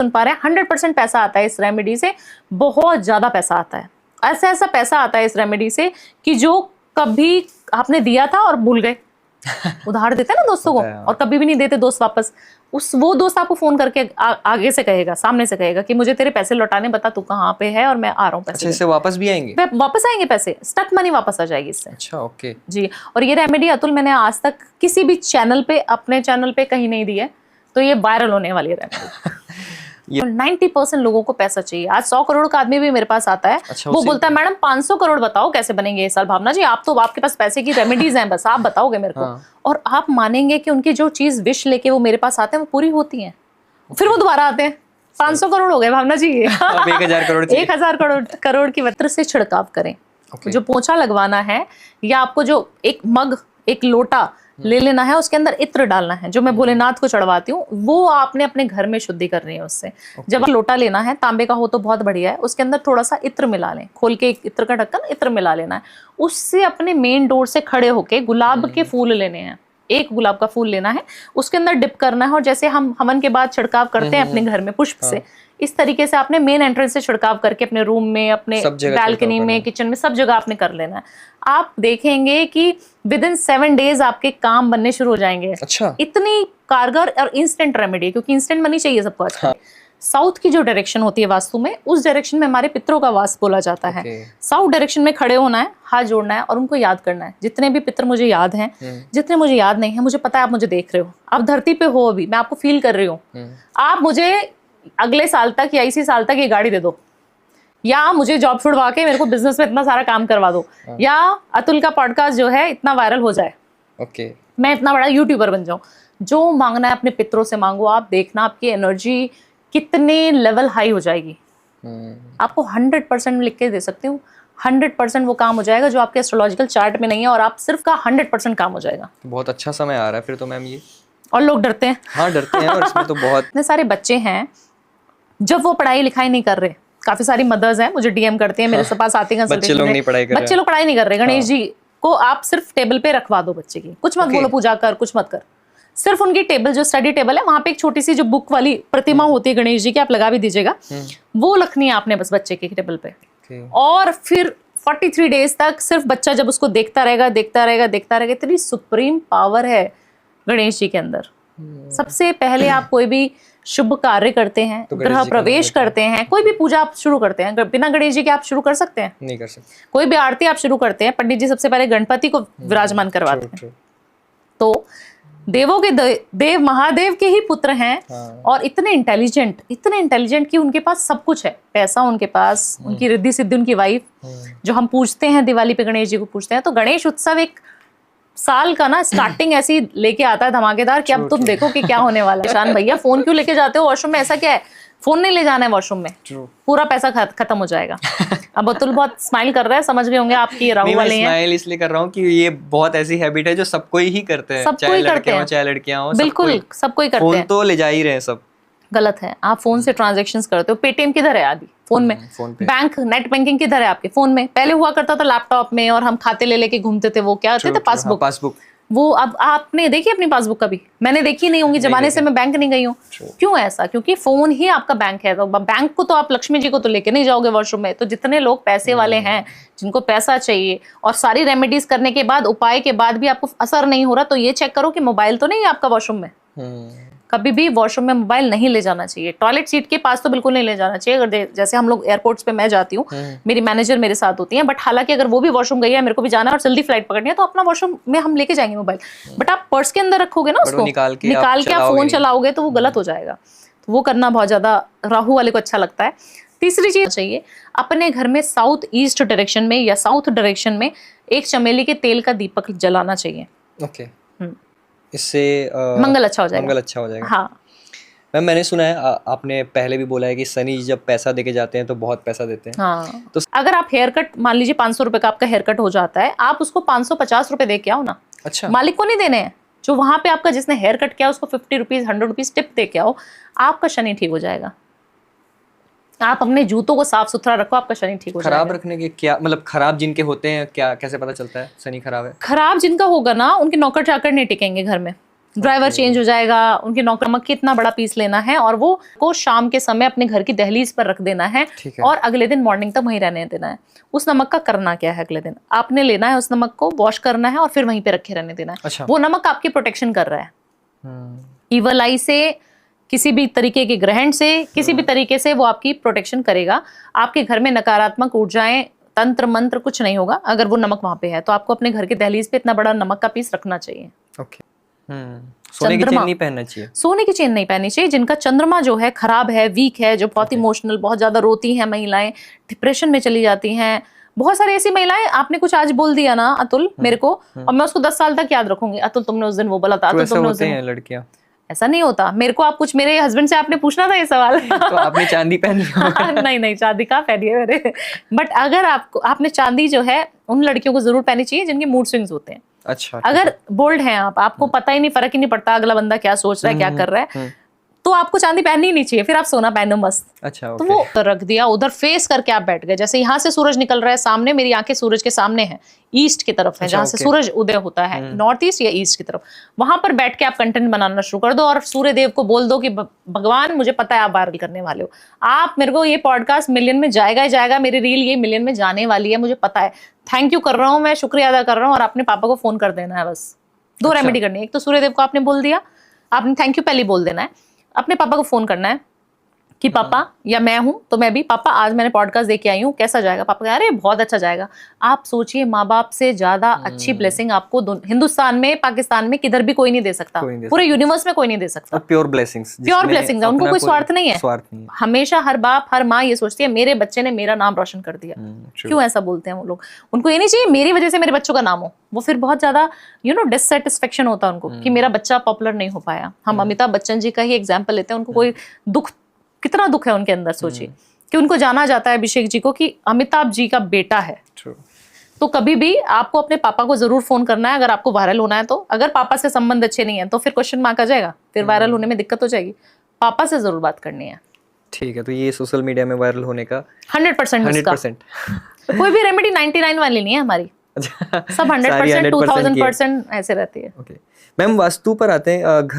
सुन पा रहे हैं, 100% पैसा आता है इस रेमेडी से, बहुत ज्यादा पैसा आता है। ऐसा पैसा आता है इस रेमेडी से कि जो कभी आपने दिया था और भूल गए। उधार देते हैं ना दोस्तों को और कभी भी नहीं देते दोस्त वापस, वो दोस्त आपको फोन करके आगे से कहेगा, सामने से कहेगा कि मुझे तेरे पैसे लौटाने, बता तू कहाँ पे है और मैं आ रहा हूँ पैसे। अच्छा, इससे वापस भी आएंगे? वापस आएंगे पैसे, स्टक मनी वापस आ जाएगी इससे। अच्छा, ओके जी। और ये रेमेडी अतुल मैंने आज तक किसी भी चैनल पे, अपने चैनल पे कहीं नहीं दी है, तो ये वायरल होने वाली है रेमेडी। 90% लोगों को पैसा चाहिए। आज 100 करोड़ का आदमी भी मेरे पास आता है। अच्छा, वो बोलता है मैडम 500 करोड़ बताओ कैसे बनेंगे इस साल। भावना जी, आप तो, आपके पास पैसे की रेमेडीज हैं, बस आप बताओगे मेरे को। और आप मानेंगे कि उनकी जो चीज विश लेके वो मेरे पास आते हैं वो पूरी होती है, फिर वो दोबारा आते हैं। 500 करोड़ हो गए भावना जी। 1000 करोड़ 1000 करोड़ की वस्त्र से छिड़काव करें। जो पोंछा लगवाना है, या आपको जो एक मग, एक लोटा ले लेना है, उसके अंदर इत्र डालना है, जो मैं भोलेनाथ को चढ़वाती हूँ, वो आपने अपने घर में शुद्धि करनी है उससे। जब लोटा लेना है, तांबे का हो तो बहुत बढ़िया है, उसके अंदर थोड़ा सा इत्र मिला लें, खोल के एक इत्र का ढक्कन, इत्र मिला लेना है। उससे अपने मेन डोर से खड़े होके गुलाब के फूल लेने हैं, एक गुलाब का फूल लेना है, उसके अंदर डिप करना है। और जैसे हम हवन के बाद छिड़काव करते हैं अपने घर में पुष्प से, इस तरीके से आपने मेन एंट्रेंस से छिड़काव करके अपने रूम में, अपने बैल्कनी में, किचन में, सब जगह आपने कर लेना है। आप देखेंगे कि विदिन 7 डेज आपके काम बनने शुरू हो जाएंगे। अच्छा, इतनी कारगर और इंस्टेंट रेमेडी, क्योंकि इंस्टेंट मनी चाहिए सबको आजकल। साउथ की जो डायरेक्शन होती है वास्तु में, उस डायरेक्शन में हमारे पितरों का वास बोला जाता है। साउथ डायरेक्शन में खड़े होना है, हाथ जोड़ना है और उनको याद करना है। जितने भी पितर मुझे याद हैं, जितने मुझे याद नहीं है, मुझे पता है आप मुझे देख रहे हो, आप धरती पे हो, अभी मैं आपको फील कर रही हूँ। आप मुझे अगले साल तक या इसी साल तक ये गाड़ी दे दो, या मुझे जॉब छुड़वा के मेरे को बिजनेस में इतना सारा काम करवा दो, या अतुल का पॉडकास्ट जो है इतना वायरल हो जाए, मैं इतना बड़ा यूट्यूबर बन जाऊं। जो मांगना है अपने पितरों से मांगो। आप देखना आपकी एनर्जी कितने लेवल हाई हो जाएगी। आपको 100% लिख के दे सकती हूँ, 100% वो काम हो जाएगा जो आपके एस्ट्रोलॉजिकल चार्ट में नहीं है, और आप सिर्फ का 100% काम हो जाएगा। बहुत अच्छा समय आ रहा है फिर तो मैम ये। और लोग डरते हैं। हाँ, डरते हैं, और इसमें तो बहुत इतने सारे बच्चे हैं, जब वो पढ़ाई लिखाई नहीं कर रहे, काफी सारी मदर्स हैं मुझे डीएम करते हैं, मेरे पास आती हैं, बच्चे लोग नहीं पढ़ाई कर रहे, बच्चे लोग पढ़ाई नहीं कर रहे। गणेश जी को आप सिर्फ टेबल पे रखवा दो बच्चे की, कुछ मत बोलो पूजा कर, कुछ मत कर, सिर्फ उनकी टेबल, जो स्टडी टेबल है, वहां पे एक छोटी सी जो बुक वाली प्रतिमा होती है गणेश जी की, आप लगा भी दीजिएगा, वो रखनी है आपने बस बच्चे की टेबल पे। और फिर 43 डेज तक सिर्फ बच्चा जब उसको देखता रहेगा, देखता रहेगा, देखता रहेगा। इतनी सुप्रीम पावर है गणेश जी के अंदर। सबसे पहले आप कोई भी शुभ कार्य करते हैं, गृह प्रवेश करते हैं, कोई भी पूजा आप शुरू करते हैं, बिना गणेश जी के आप शुरू कर सकते हैं? नहीं कर सकते। कोई भी आरती आप शुरू करते हैं, पंडित जी सबसे पहले गणपति को विराजमान करवाते हैं। तो देवों के देव महादेव के ही पुत्र हैं, और इतने इंटेलिजेंट कि उनके पास सब कुछ है। पैसा उनके पास, उनकी रिद्धि सिद्धि, उनकी वाइफ, जो हम पूछते हैं दिवाली पे गणेश जी को पूछते हैं। तो गणेश उत्सव एक साल का ना स्टार्टिंग ऐसी लेके आता है धमाकेदार, कि अब तुम देखो कि क्या होने वाला है। शान भैया, फोन क्यों लेके जाते हो वॉशरूम में? ऐसा क्या है, फोन नहीं ले जाना है वॉशरूम में, पूरा पैसा खत्म हो जाएगा। अब अतुल बहुत स्माइल कर रहा है, समझ गए होंगे आपकी राहु वाले हैं। स्माइल इसलिए कर रहा हूँ कि ये बहुत ऐसी हैबिट है जो सबको ही करते हैं, चाहे लड़के हो चाहे लड़कियां हो, बिल्कुल सबको ही करते हैं। फोन तो ले जा ही रहे हैं सब। गलत है। आप फोन से ट्रांजैक्शंस करते हो, पेटीएम किधर है आदि फोन में, बैंक नेट बैंकिंग किधर है आपके फोन में। पहले हुआ करता था लैपटॉप में, और हम खाते ले लेके घूमते थे, वो क्या होते थे, पासबुक। वो अब आपने देखी अपनी पासबुक कभी? मैंने देखी नहीं होंगी, जमाने से मैं बैंक नहीं गई हूँ। क्यों ऐसा? क्योंकि फोन ही आपका बैंक है। तो बैंक को तो आप लक्ष्मी जी को तो लेके नहीं जाओगे वॉशरूम में। तो जितने लोग पैसे वाले हैं, जिनको पैसा चाहिए, और सारी रेमेडीज करने के बाद, उपाय के बाद भी आपको असर नहीं हो रहा, तो ये चेक करो कि मोबाइल तो नहीं है आपका वॉशरूम में। कभी भी वॉशरूम में मोबाइल नहीं ले जाना चाहिए। टॉयलेट सीट के पास तो बिल्कुल नहीं ले जाना चाहिए। अगर जैसे हम लोग एयरपोर्ट्स पे मैं जाती हूँ, मेरी मैनेजर मेरे साथ होती है, बट हालांकि अगर वो भी वॉशरूम गई है, मेरे को भी जाना है और जल्दी फ्लाइट पकड़नी है, तो अपना वॉशरूम में हम लेके जाएंगे मोबाइल। बट आप पर्स के अंदर रखोगे ना उसको, निकाल के आप फोन चलाओगे, तो वो गलत हो जाएगा। तो वो करना बहुत ज्यादा राहु वाले को अच्छा लगता है। तीसरी चीज चाहिए, अपने घर में साउथ ईस्ट डायरेक्शन में या साउथ डायरेक्शन में एक चमेली के तेल का दीपक जलाना चाहिए। ओके, इससे मंगल अच्छा हो जाएगा। मंगल अच्छा हो जाएगा। हाँ मैम, मैंने सुना है, आपने पहले भी बोला है कि शनि जब पैसा देके जाते हैं तो बहुत पैसा देते हैं। हाँ, तो अगर आप हेयर कट, मान लीजिए 500 रुपए का आपका हेयर कट हो जाता है, आप उसको 550 रुपए दे के आओ ना। अच्छा, मालिक को नहीं देने हैं, जो वहां पे आपका जिसने हेयर कट किया उसको 50 रुपीज 100 रुपीज टिप दे के आओ, आपका शनि ठीक हो जाएगा। आप अपने जूतों को साफ सुथरा रखो, आपका शनि ठीक हो जाएगा। खराब रखने के क्या मतलब, खराब जिनके होते हैं क्या, कैसे पता चलता है शनि खराब है? खराब जिनका होगा ना, उनके नौकर चाकर नहीं टिकेंगे घर में। ड्राइवर चेंज हो जाएगा, उनके नौकर नमक कितना बड़ा पीस लेना है और वो को शाम के समय अपने घर की दहलीज पर रख देना है और अगले दिन मॉर्निंग तक वहीं रहने देना है। उस नमक का करना क्या है, अगले दिन आपने लेना है उस नमक को, वॉश करना है और फिर वहीं पे रखे रहने देना है। अच्छा। वो नमक आपकी प्रोटेक्शन कर रहा है ईवल आई से, किसी भी तरीके के ग्रहण से, किसी भी तरीके से वो आपकी प्रोटेक्शन करेगा। आपके घर में नकारात्मक ऊर्जाएं, तंत्र मंत्र कुछ नहीं होगा अगर वो नमक वहां पे है। तो आपको अपने घर के दहलीज पे इतना बड़ा नमक का पीस रखना चाहिए। ओके। सोने की चेन नहीं पहनना चाहिए। सोने की चेन नहीं पहननी चाहिए। जिनका चंद्रमा जो है खराब है, वीक है, जो बहुत इमोशनल, बहुत ज्यादा रोती हैं महिलाएं, डिप्रेशन में चली जाती हैं, बहुत सारी ऐसी महिलाएं, आपने कुछ आज बोल दिया ना अतुल मेरे को, और मैं उसको 10 साल तक याद रखूंगी, अतुल तुमने उस दिन वो बोला था, अतुल तुमने उस दिन। लड़कियां ऐसा नहीं होता। मेरे को आप कुछ, मेरे हस्बैंड से आपने पूछना था ये सवाल। तो आपने चांदी पहनी नहीं नहीं, चांदी कहाँ पहनी है मेरे। बट अगर आपने चांदी जो है उन लड़कियों को जरूर पहनी चाहिए जिनके मूड स्विंग्स होते हैं। अच्छा। अगर बोल्ड हैं आपको पता ही नहीं, फर्क ही नहीं पड़ता अगला बंदा क्या सोच रहा है, क्या कर रहा है, तो आपको चांदी पहननी ही नहीं चाहिए। फिर आप सोना पहनो मस्त। अच्छा। तो वो रख दिया उधर, फेस करके आप बैठ गए। जैसे यहाँ से सूरज निकल रहा है सामने, मेरी आंखें सूरज के सामने हैं, ईस्ट की तरफ है जहाँ से सूरज उदय होता है, नॉर्थ ईस्ट या ईस्ट की तरफ। वहां पर बैठ के आप कंटेंट बनाना शुरू कर दो और सूर्य देव को बोल दो कि भगवान मुझे पता है आप वायरल करने वाले हो, आप मेरे को, ये पॉडकास्ट मिलियन में जाएगा ही जाएगा, मेरी रील ये मिलियन में जाने वाली है, मुझे पता है। थैंक यू कर रहा हूँ मैं, शुक्रिया अदा कर रहा हूँ। और अपने पापा को फोन कर देना है बस। दो रेमेडी करनी है। एक तो सूर्य देव को आपने बोल दिया, आपने थैंक यू पहले बोल देना है। अपने पापा को फोन करना है कि पापा, या मैं हूं तो मैं भी, पापा आज मैंने पॉडकास्ट देख के आई हूँ, कैसा जाएगा? पापा कह अरे बहुत अच्छा जाएगा। आप सोचिए, माँ बाप से ज्यादा अच्छी ब्लेसिंग आपको हिंदुस्तान में, पाकिस्तान में किधर भी कोई नहीं दे सकता, पूरे यूनिवर्स में कोई नहीं दे सकता। प्योर ब्लेसिंग्स, प्योर ब्लेसिंग्स है, उनको कोई स्वार्थ नहीं है। हमेशा हर बाप हर माँ ये सोचती है मेरे बच्चे ने मेरा नाम रोशन कर दिया। क्यों ऐसा बोलते हैं वो लोग? उनको ये नहीं चाहिए मेरी वजह से मेरे बच्चों का नाम हो। वो फिर बहुत ज्यादा डिससेटिस्फेक्शन होता है उनको कि मेरा बच्चा पॉपुलर नहीं हो पाया। हम अमिताभ बच्चन जी का ही एग्जाम्पल लेते हैं। उनको कोई दुख, कितना दुख है उनके अंदर, सोचिए कि उनको जाना जाता है अभिषेक जी को कि अमिताभ जी का बेटा है। तो कभी भी आपको अपने पापा को जरूर फोन करना है अगर आपको वायरल होना है तो। अगर पापा से संबंध अच्छे नहीं है तो फिर क्वेश्चन मार्क आ जाएगा, फिर वायरल होने में दिक्कत हो जाएगी। पापा से जरूर बात करनी है। ठीक है, तो ये सोशल मीडिया में वायरल होने का 100% 100%। कोई भी रेमेडी 99 वाली नहीं है हमारी, सब 100% 2000% ऐसे रहती है। मैम, वास्तु पर आते हैं। घर